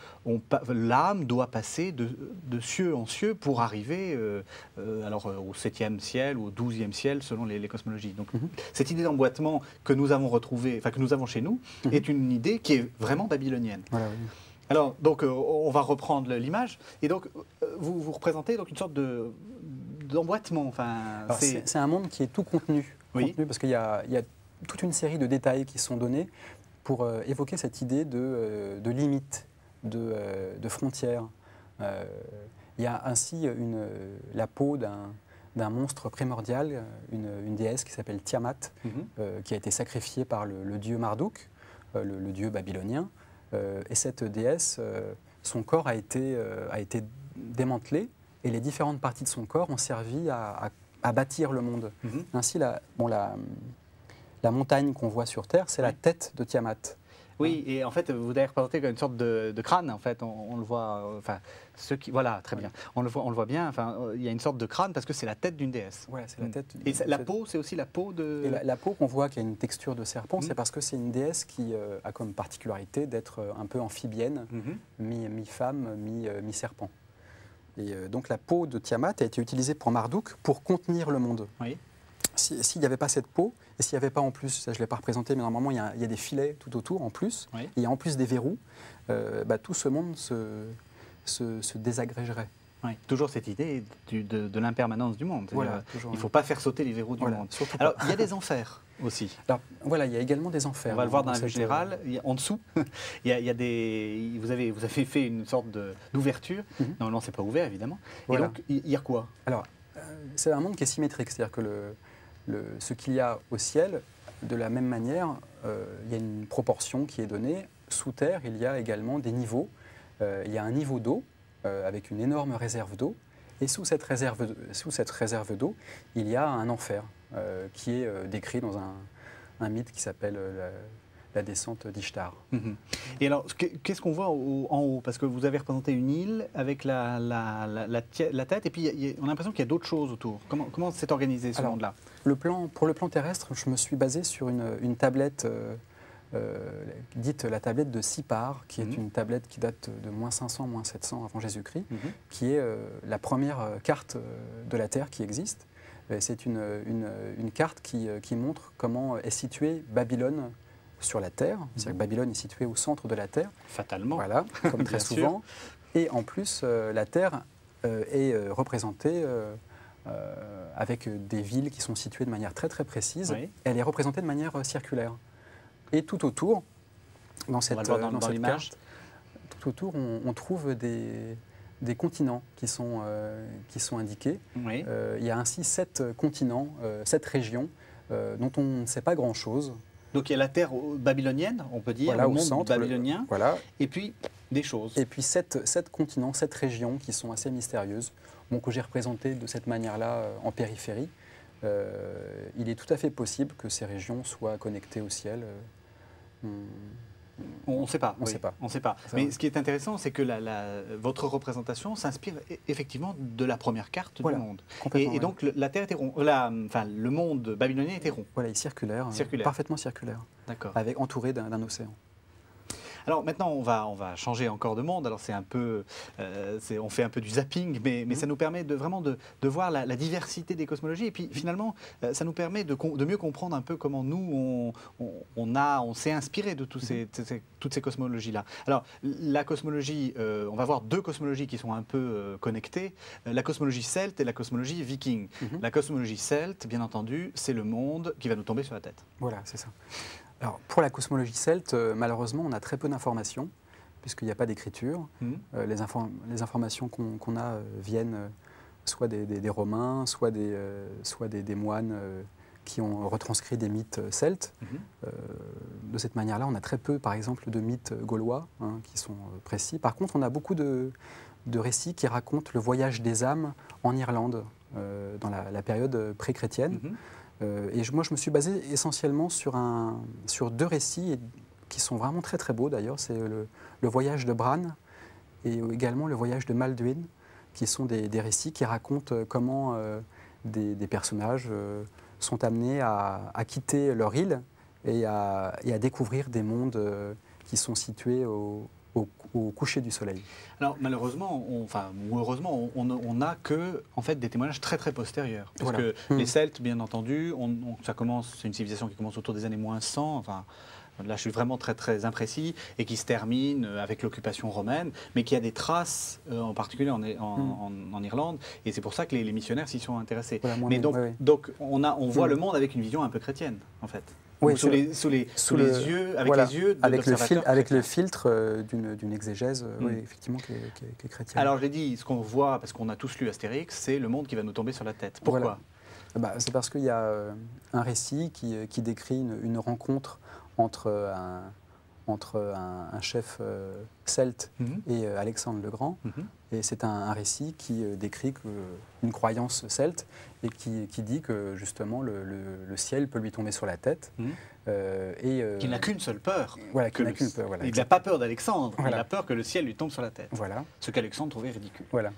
l'âme doit passer de cieux en cieux pour arriver au 7e ciel ou au 12e ciel selon les cosmologies. Donc cette idée d'emboîtement que nous avons retrouvée, que nous avons chez nous, est une idée qui est vraiment babylonienne. Voilà, oui. Alors donc on va reprendre l'image et donc vous représentez donc une sorte d'emboîtement. C'est un monde qui est tout contenu parce qu'il y a toute une série de détails qui sont donnés pour évoquer cette idée de limite, de frontières. Il y a ainsi la peau d'un monstre primordial, une déesse qui s'appelle Tiamat, qui a été sacrifiée par le dieu Marduk, le dieu babylonien. Et cette déesse, son corps a été démantelé, et les différentes parties de son corps ont servi à bâtir le monde. Ainsi, la montagne qu'on voit sur Terre, c'est la tête de Tiamat. Oui, et en fait, vous avez représenté comme une sorte de crâne, en fait, on le voit, voilà, très bien, on le voit bien, il y a une sorte de crâne parce que c'est la tête d'une déesse. Voilà, c'est la tête. Et la peau, c'est aussi la peau de... Et la peau qu'on voit qui a une texture de serpent, c'est parce que c'est une déesse qui a comme particularité d'être un peu amphibienne, mi-femme, mi-serpent. Et donc la peau de Tiamat a été utilisée pour Marduk pour contenir le monde. s'il n'y avait pas cette peau, et s'il n'y avait pas en plus, ça je ne l'ai pas représenté, mais normalement il y a des filets tout autour en plus, Oui. et il y a en plus des verrous, tout ce monde se désagrégerait. Oui. Toujours cette idée de l'impermanence du monde. Voilà, Il ne faut pas faire sauter les verrous du monde. Alors, il y a des enfers aussi. Alors, voilà, il y a également des enfers. On va le voir dans la vue générale. En dessous, il y a des... Vous avez fait une sorte d'ouverture. Normalement, ce n'est pas ouvert, évidemment. Voilà. Et donc, il y a quoi? Alors, c'est un monde qui est symétrique. C'est-à-dire que ce qu'il y a au ciel, de la même manière, il y a une proportion qui est donnée. Sous terre, il y a également des niveaux. Il y a un niveau d'eau, avec une énorme réserve d'eau. Et sous cette réserve d'eau, il y a un enfer qui est décrit dans un mythe qui s'appelle la descente d'Ishtar. Et alors, qu'est-ce qu'on voit en haut? Parce que vous avez représenté une île avec la tête, et puis on a l'impression qu'il y a d'autres choses autour. Comment c'est organisé ce monde-là? Pour le plan terrestre, je me suis basé sur une tablette dite la tablette de Sippar, qui est une tablette qui date de moins 500, moins 700 avant Jésus-Christ, qui est la première carte de la Terre qui existe. C'est une carte qui montre comment est située Babylone sur la Terre. C'est-à-dire que Babylone est située au centre de la Terre. Fatalement. Voilà, comme très souvent. Et en plus, la Terre est représentée avec des villes qui sont situées de manière très très précise. Oui. Elle est représentée de manière circulaire. Et tout autour, dans cette carte, tout autour, on trouve des continents qui sont indiqués. Oui. Il y a ainsi 7 continents, 7 régions dont on ne sait pas grand-chose. Donc il y a la terre babylonienne, on peut dire, voilà, le monde centre, babylonien, voilà. Et puis des choses. Et puis 7 continents, 7 régions qui sont assez mystérieuses, que j'ai représentées de cette manière-là en périphérie. Il est tout à fait possible que ces régions soient connectées au ciel. On ne sait pas. On sait pas. On sait pas. Mais ce qui est intéressant, c'est que votre représentation s'inspire effectivement de la première carte du monde. Et donc la Terre était ronde. Le monde babylonien était rond. Voilà, il est circulaire. Parfaitement circulaire. D'accord. Entouré d'un océan. Alors maintenant, on va changer encore de monde. Alors c'est un peu, on fait un peu du zapping, mais ça nous permet vraiment de voir la diversité des cosmologies. Et puis finalement, ça nous permet de mieux comprendre un peu comment nous, on s'est inspiré de toutes ces cosmologies-là. Alors la cosmologie, on va voir 2 cosmologies qui sont un peu connectées. La cosmologie celte et la cosmologie viking. La cosmologie celte, bien entendu, c'est le monde qui va nous tomber sur la tête. Voilà, c'est ça. Alors, pour la cosmologie celte, malheureusement, on a très peu d'informations, puisqu'il n'y a pas d'écriture. Les informations qu'on a viennent soit des Romains, soit des moines qui ont retranscrit des mythes celtes. De cette manière-là, on a très peu, par exemple, de mythes gaulois qui sont précis. Par contre, on a beaucoup de récits qui racontent le voyage des âmes en Irlande, dans la période pré-chrétienne. Et moi, je me suis basé essentiellement sur 2 récits qui sont vraiment très très beaux d'ailleurs. C'est le voyage de Bran et également le voyage de Malduin, qui sont des récits qui racontent comment des personnages sont amenés à quitter leur île et à découvrir des mondes qui sont situés au coucher du soleil. Alors malheureusement, ou heureusement, on n'a que en fait, des témoignages très très postérieurs. Parce que les Celtes, bien entendu, c'est une civilisation qui commence autour des années moins 100, enfin, là je suis vraiment très très imprécis, et qui se termine avec l'occupation romaine, mais qui a des traces, en particulier en Irlande, et c'est pour ça que les missionnaires s'y sont intéressés. Voilà, mais donc on voit le monde avec une vision un peu chrétienne, en fait. Oui, sous les yeux, avec le filtre d'une exégèse, oui, effectivement, qui est chrétienne. Alors j'ai dit, ce qu'on voit, parce qu'on a tous lu Astérix, c'est le monde qui va nous tomber sur la tête. Pourquoi? C'est parce qu'il y a un récit qui décrit une rencontre entre un chef celte et Alexandre le Grand. Et c'est un récit qui décrit une croyance celte et qui dit que justement le ciel peut lui tomber sur la tête. Qu'il n'a qu'une seule peur. Voilà, qu'il n'a qu'une peur. Voilà, il n'a pas peur d'Alexandre, il a peur que le ciel lui tombe sur la tête. Voilà. Ce qu'Alexandre trouvait ridicule. Voilà.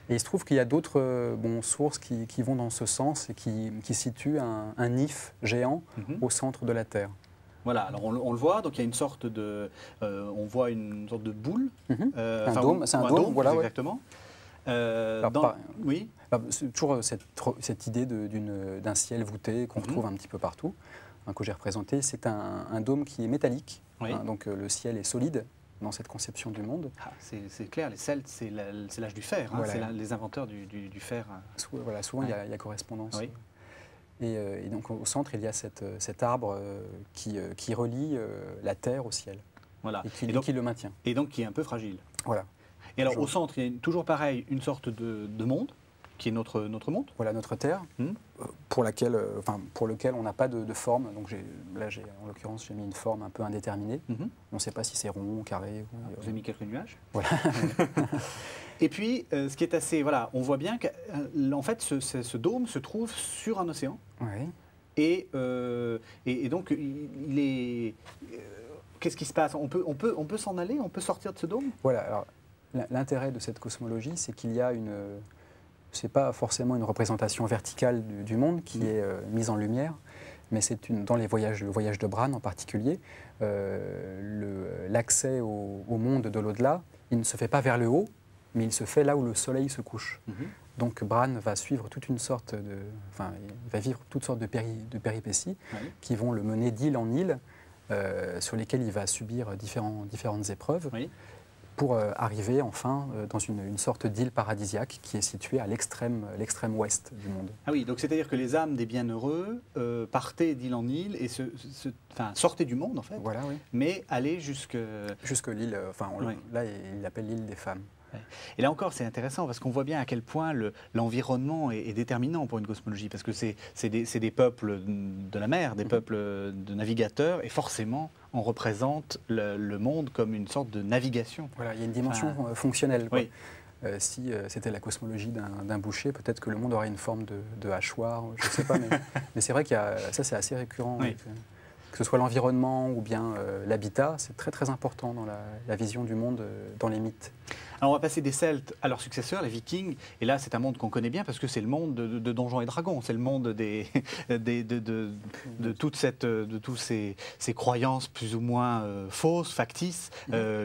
Et il se trouve qu'il y a d'autres sources qui vont dans ce sens et qui situent un Nif géant au centre de la Terre. Voilà, alors on le voit, donc il y a une sorte de, on voit une sorte de boule, un dôme, c'est un dôme, voilà, exactement. Oui. C'est toujours cette idée d'un ciel voûté qu'on retrouve un petit peu partout, hein, que j'ai représenté. C'est un dôme qui est métallique, oui. Hein, donc le ciel est solide dans cette conception du monde. Ah, c'est clair, les Celtes, c'est l'âge du fer, hein, voilà. c'est les inventeurs du fer. Voilà, souvent il y a correspondance. Oui. Et donc au centre, il y a cet arbre qui relie la terre au ciel, voilà. et qui le maintient. Et donc qui est un peu fragile. Voilà. Et alors au centre, il y a toujours pareil, une sorte de monde, qui est notre monde. Voilà notre Terre, pour lequel on n'a pas de forme. Donc en l'occurrence, j'ai mis une forme un peu indéterminée. On ne sait pas si c'est rond, carré. Vous avez mis quelques nuages. Voilà. Et puis, ce qui est assez... Voilà, on voit bien qu'en fait, ce dôme se trouve sur un océan. Oui. Et donc, il est... Qu'est-ce qui se passe? On peut s'en aller? On peut sortir de ce dôme? Voilà. Alors, l'intérêt de cette cosmologie, c'est qu'il y a c'est pas forcément une représentation verticale du monde qui est mise en lumière, mais c'est dans le voyage de Bran en particulier, l'accès au monde de l'au-delà, il ne se fait pas vers le haut, mais il se fait là où le soleil se couche. Donc Bran va suivre il va vivre toutes sortes de péripéties qui vont le mener d'île en île, sur lesquelles il va subir différentes épreuves. Pour arriver enfin dans une sorte d'île paradisiaque qui est située à l'extrême ouest du monde. Ah oui, donc c'est-à-dire que les âmes des bienheureux partaient d'île en île et sortaient du monde en fait, voilà, oui. Mais allaient jusque l'île, là il l'appelle l'île des femmes. Et là encore, c'est intéressant parce qu'on voit bien à quel point l'environnement est déterminant pour une cosmologie, parce que c'est des peuples de la mer, des peuples de navigateurs, et forcément, on représente le monde comme une sorte de navigation. Voilà, il y a une dimension fonctionnelle. Quoi. Oui. Si c'était la cosmologie d'un boucher, peut-être que le monde aurait une forme de hachoir, je ne sais pas, mais c'est vrai ça c'est assez récurrent. Oui. Que ce soit l'environnement ou bien l'habitat, c'est très très important dans la vision du monde, dans les mythes. Alors on va passer des Celtes à leurs successeurs, les Vikings, et là c'est un monde qu'on connaît bien parce que c'est le monde de Donjons et Dragons, c'est le monde de toutes ces croyances plus ou moins fausses, factices,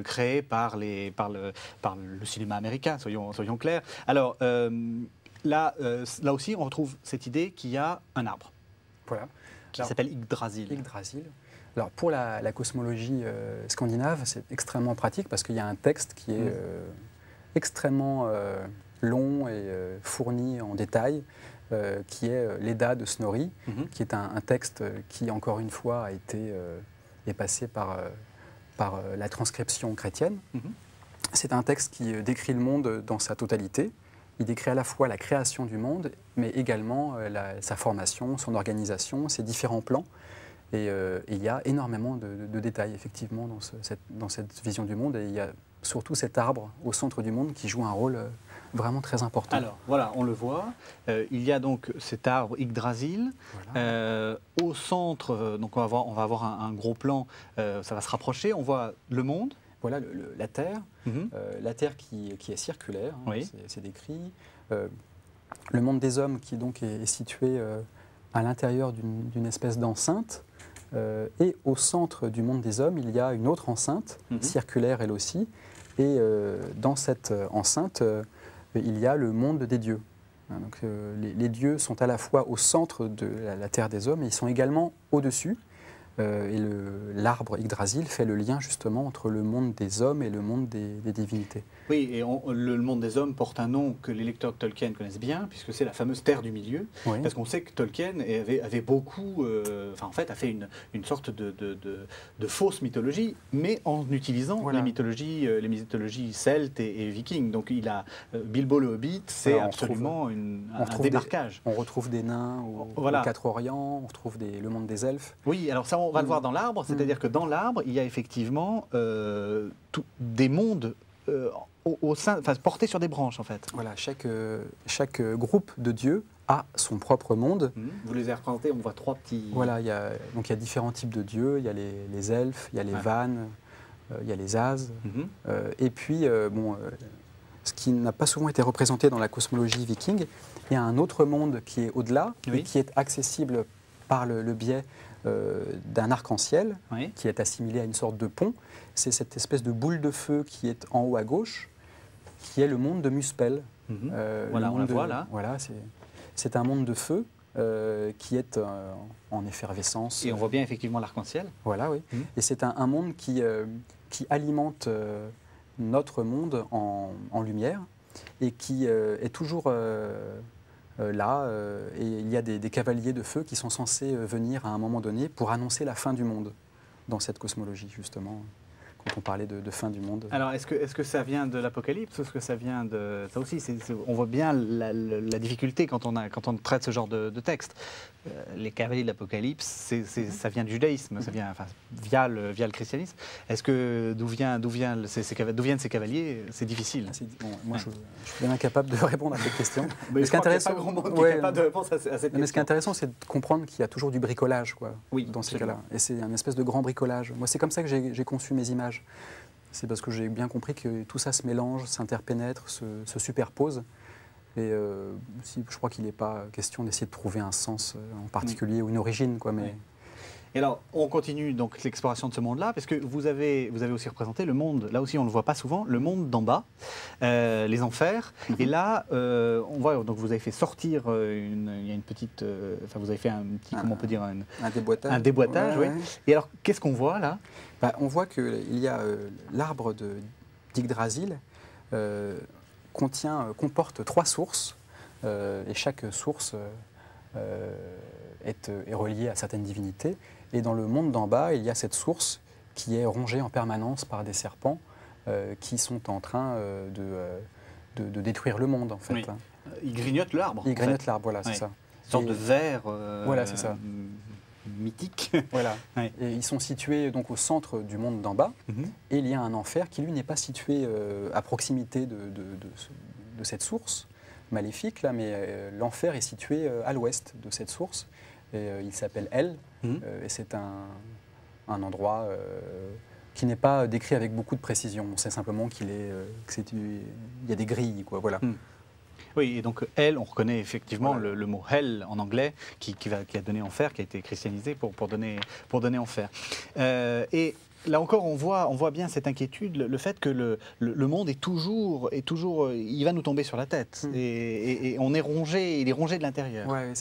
créées par le cinéma américain, soyons clairs. Alors là aussi on retrouve cette idée qu'il y a un arbre. Voilà. Qui s'appelle Yggdrasil. Yggdrasil. Alors pour la cosmologie scandinave, c'est extrêmement pratique parce qu'il y a un texte qui est extrêmement long et fourni en détail, qui est l'Edda de Snorri, qui est un texte qui, encore une fois, est passé par la transcription chrétienne. C'est un texte qui décrit le monde dans sa totalité. Il décrit à la fois la création du monde, mais également sa formation, son organisation, ses différents plans. Et il y a énormément de détails, effectivement, dans cette vision du monde. Et il y a surtout cet arbre au centre du monde qui joue un rôle vraiment très important. Alors, voilà, on le voit. Il y a donc cet arbre Yggdrasil. Voilà. Au centre, donc on va avoir un gros plan, ça va se rapprocher. On voit le monde. Voilà la Terre, la Terre qui est circulaire, c'est décrit. Le monde des hommes qui donc est situé à l'intérieur d'une espèce d'enceinte. Et au centre du monde des hommes, il y a une autre enceinte, circulaire elle aussi. Et dans cette enceinte, il y a le monde des dieux. Donc, les dieux sont à la fois au centre de la terre des hommes et ils sont également au-dessus. Et l'arbre Yggdrasil fait le lien justement entre le monde des hommes et le monde des divinités. Oui, et le monde des hommes porte un nom que les lecteurs de Tolkien connaissent bien, puisque c'est la fameuse Terre du Milieu. Oui. Parce qu'on sait que Tolkien avait beaucoup, en fait, a fait une sorte de fausse mythologie, mais en utilisant les mythologies celtes et vikings. Donc Bilbo le Hobbit, c'est absolument un démarquage. On retrouve des nains aux Quatre Orients, on retrouve le monde des elfes. Oui, alors ça on va le voir dans l'arbre, c'est-à-dire que dans l'arbre, il y a effectivement des mondes portés sur des branches en fait. Voilà, chaque groupe de dieux a son propre monde. Vous les avez représentés, on voit trois petits... Voilà, il y a différents types de dieux, il y a les elfes, il y a les vannes, il y a les As, et puis, ce qui n'a pas souvent été représenté dans la cosmologie viking, il y a un autre monde qui est au-delà, et qui est accessible par le biais d'un arc-en-ciel, qui est assimilé à une sorte de pont. C'est cette espèce de boule de feu qui est en haut à gauche, qui est le monde de Muspel. Voilà, on la voit là. Voilà, c'est un monde de feu qui est en effervescence. Et on voit bien effectivement l'arc-en-ciel. Voilà, oui. Et c'est un monde qui alimente notre monde en lumière et qui est toujours là. Et il y a des cavaliers de feu qui sont censés venir à un moment donné pour annoncer la fin du monde dans cette cosmologie, justement, quand on parlait de fin du monde. Alors, est-ce que ça vient de l'Apocalypse ou est-ce que ça vient de... Ça aussi, on voit bien la difficulté quand on traite ce genre de texte. Les cavaliers de l'Apocalypse, ça vient du judaïsme, ça vient via le christianisme. Est-ce que d'où viennent ces cavaliers? C'est difficile. Bon, moi, je suis bien incapable de répondre à cette question. Mais ce qui est intéressant, pas grand monde qui est capable de répondre à cette question. Mais ce qui est intéressant, c'est de comprendre qu'il y a toujours du bricolage, quoi, dans ces cas-là. Et c'est un espèce de grand bricolage. Moi, c'est comme ça que j'ai conçu mes images. C'est parce que j'ai bien compris que tout ça se mélange, s'interpénètre, se superpose. Et je crois qu'il n'est pas question d'essayer de trouver un sens en particulier ou une origine, quoi. Mais... Et alors, on continue donc l'exploration de ce monde-là, parce que vous avez aussi représenté le monde, là aussi on ne le voit pas souvent, le monde d'en bas, les enfers. Et là, on voit, donc vous avez fait sortir, il y a une petite, vous avez fait un petit, comment on peut dire, un déboîtage. Un déboîtage, oui. Et alors, qu'est-ce qu'on voit là? On voit qu'il y a l'arbre d'Yggdrasil, comporte 3 sources, et chaque source est reliée à certaines divinités. Et dans le monde d'en bas, il y a cette source qui est rongée en permanence par des serpents qui sont en train de détruire le monde, en fait. Oui. Ils grignotent l'arbre. Ils grignotent l'arbre, voilà, c'est ça. Une sorte de ver voilà, c'est ça. Mythique. Voilà. Et ils sont situés donc au centre du monde d'en bas. Et il y a un enfer qui, lui, n'est pas situé à proximité de cette source maléfique, là, mais l'enfer est situé à l'ouest de cette source. Et il s'appelle Hel. Et c'est un endroit qui n'est pas décrit avec beaucoup de précision. On sait simplement qu'il y a des grilles, quoi. Voilà. Oui, et donc Hel, on reconnaît effectivement le mot Hel en anglais qui a donné enfer, qui a été christianisé pour donner enfer. Et là encore, on voit bien cette inquiétude, le fait que le monde est toujours, il va nous tomber sur la tête. Et on est rongé, il est rongé de l'intérieur. Ouais,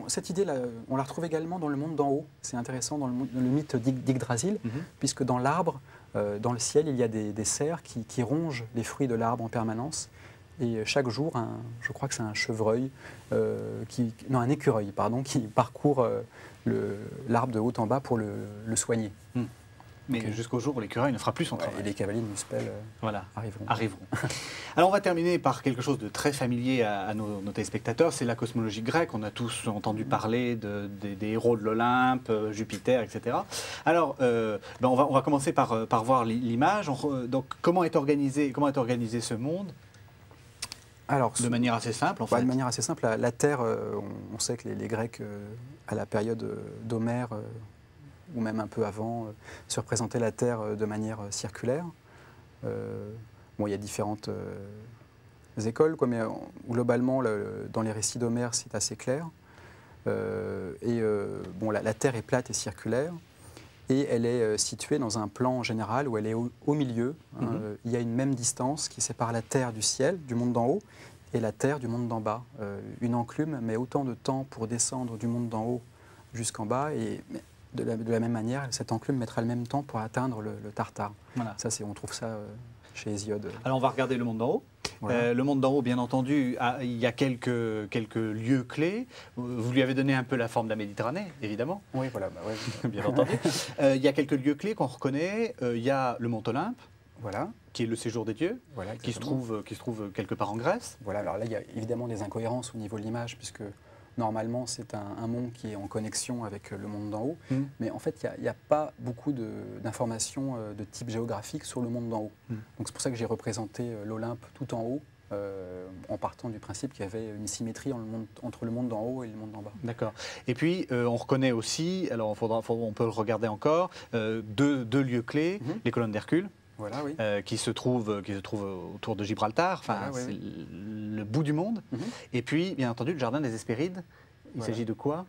cette idée-là, on la retrouve également dans le monde d'en haut. C'est intéressant dans le mythe d'Yggdrasil, puisque dans l'arbre, dans le ciel, il y a des cerfs qui rongent les fruits de l'arbre en permanence. Et chaque jour, je crois que c'est un chevreuil, un écureuil, pardon, qui parcourt l'arbre de haut en bas pour le soigner. Mais jusqu'au jour où l'écureuil ne fera plus son travail. Et les cavaliers de Muspel arriveront. Alors on va terminer par quelque chose de très familier à nos téléspectateurs, c'est la cosmologie grecque. On a tous entendu parler des héros de l'Olympe, Jupiter, etc. Alors on va commencer par voir l'image. Donc comment est organisé ce monde? Alors, de manière assez simple, en fait. De manière assez simple. La Terre, on sait que les Grecs, à la période d'Homère, ou même un peu avant, se représentaient la Terre de manière circulaire. Il y a différentes écoles, quoi, mais globalement, dans les récits d'Homère, c'est assez clair. La Terre est plate et circulaire, et elle est située dans un plan général où elle est au milieu. Il y a une même distance qui sépare la Terre du ciel, du monde d'en haut, et la Terre du monde d'en bas. Une enclume met autant de temps pour descendre du monde d'en haut jusqu'en bas, et de la même manière, cette enclume mettra le même temps pour atteindre le Tartare. Voilà. On trouve ça chez Hésiode. Alors on va regarder le monde d'en haut. Voilà. Le monde d'en haut, bien entendu, il y a quelques lieux clés. Vous lui avez donné un peu la forme de la Méditerranée, évidemment. Oui, voilà. Bien entendu. Il y a quelques lieux clés qu'on reconnaît. Il y a le mont Olympe, qui est le séjour des dieux, qui se trouve quelque part en Grèce. Voilà. Alors là, il y a évidemment des incohérences au niveau de l'image, puisque normalement, c'est un monde qui est en connexion avec le monde d'en haut. Mais en fait, il n'y a pas beaucoup d'informations de type géographique sur le monde d'en haut. Donc c'est pour ça que j'ai représenté l'Olympe tout en haut, en partant du principe qu'il y avait une symétrie entre le monde d'en haut et le monde d'en bas. D'accord. Et puis, on reconnaît aussi, alors on peut le regarder encore, deux lieux clés, les colonnes d'Hercule. Voilà, oui. Qui se trouve autour de Gibraltar, c'est le bout du monde. Et puis, bien entendu, le jardin des Hespérides. Il s'agit de quoi?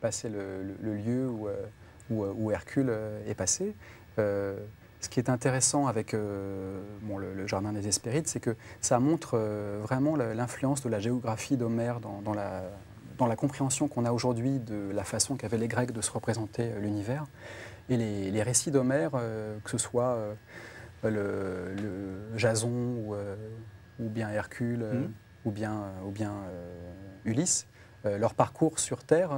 C'est le lieu où Hercule est passé. Ce qui est intéressant avec le Jardin des Hespérides, c'est que ça montre vraiment l'influence de la géographie d'Homère dans la compréhension qu'on a aujourd'hui de la façon qu'avaient les Grecs de se représenter l'univers. Et les récits d'Homère, que ce soit le Jason ou bien Hercule ou bien Ulysse, leur parcours sur Terre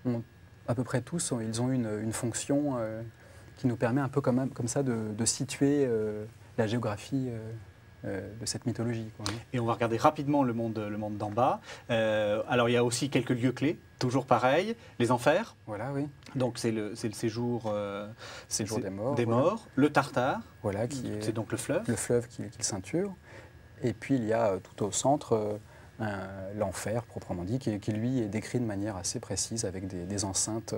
ont à peu près tous, ils ont une fonction qui nous permet un peu comme ça de situer la géographie de cette mythologie, quoi. Et on va regarder rapidement le monde d'en bas. Alors il y a aussi quelques lieux clés, toujours pareil, les enfers. Voilà, oui. Donc c'est le séjour, des morts. Voilà. Le Tartare, voilà, c'est donc le fleuve. Le fleuve qui le ceinture. Et puis il y a tout au centre l'enfer, proprement dit, qui lui est décrit de manière assez précise avec des enceintes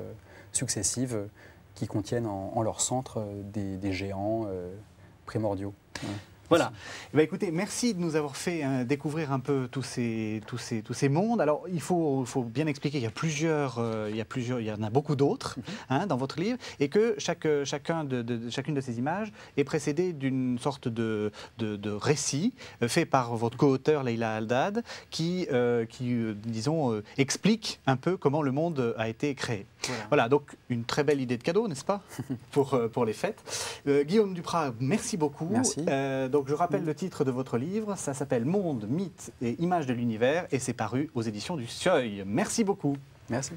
successives qui contiennent en leur centre des géants primordiaux. Voilà. Eh bien, écoutez, merci de nous avoir fait découvrir un peu tous ces mondes. Alors, il faut bien expliquer qu'il y a il y en a beaucoup d'autres dans votre livre, et que chacune de ces images est précédée d'une sorte de récit fait par votre co-auteur Leïla Aldad, qui disons, explique un peu comment le monde a été créé. Voilà, donc une très belle idée de cadeau, n'est-ce pas, pour les fêtes. Guillaume Duprat, merci beaucoup. Merci. Donc je rappelle le titre de votre livre, ça s'appelle Monde, mythes et images de l'univers, et c'est paru aux éditions du Seuil. Merci beaucoup. Merci.